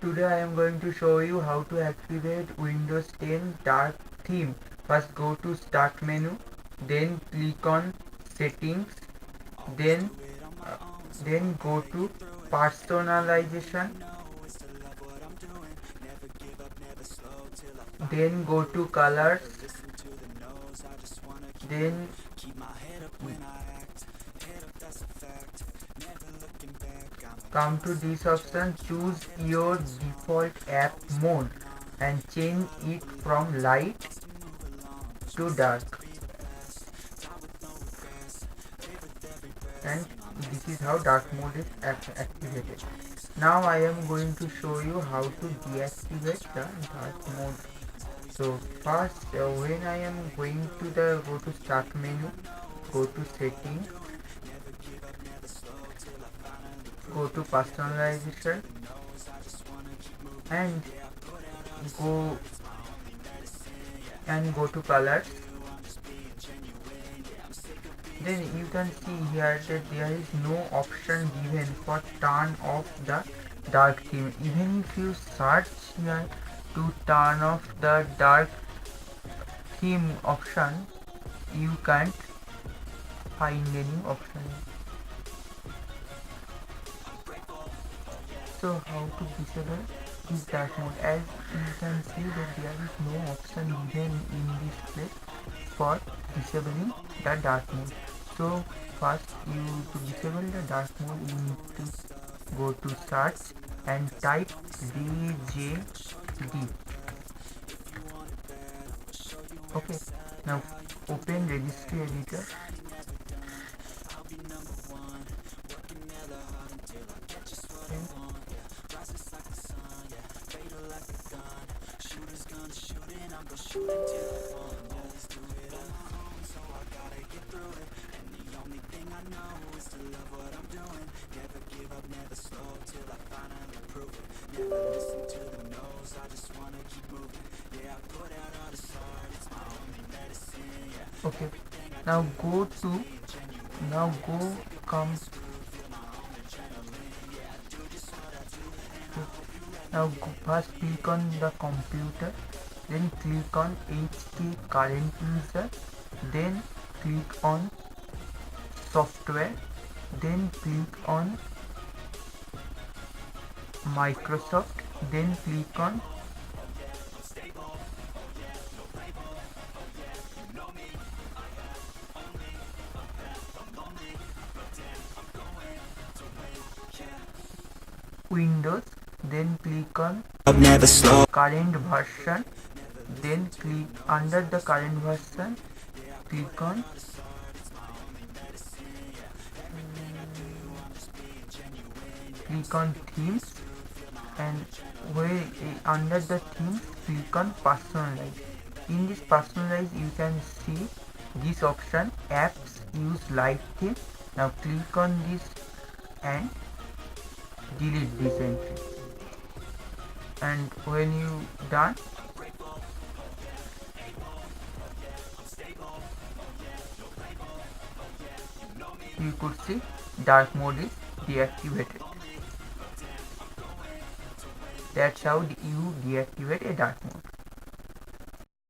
today I am going to show you how to activate Windows 10 dark theme. First go to start menu, then click on settings, then then go to personalization, then go to colors, then come to this option, choose your default app mode and change it from light to dark, and this is how dark mode is activated. Now I am going to show you how to deactivate the dark mode. So first, when I am going to go to start menu, go to settings, go to personalization, and go to colors. Then you can see here that there is no option given for turn off the dark theme. Even if you search here to turn off the dark theme option, you can't find any option. So how to disable this dark mode? As you can see that there is no option given in this place for disabling the dark mode. So first, to disable the dark mode, you need to go to search and type DJD. Okay, now open registry editor. Okay, now come first click on the computer, then click on HT current user, then click on software, then click on Microsoft, then click on Windows, then click on current version, then click under the current version, click on themes, and where under the themes click on personalize. In this personalize you can see this option, apps use light theme. Now click on this and delete this entry, and when you done, you could see dark mode is deactivated. That's how you deactivate a dark mode.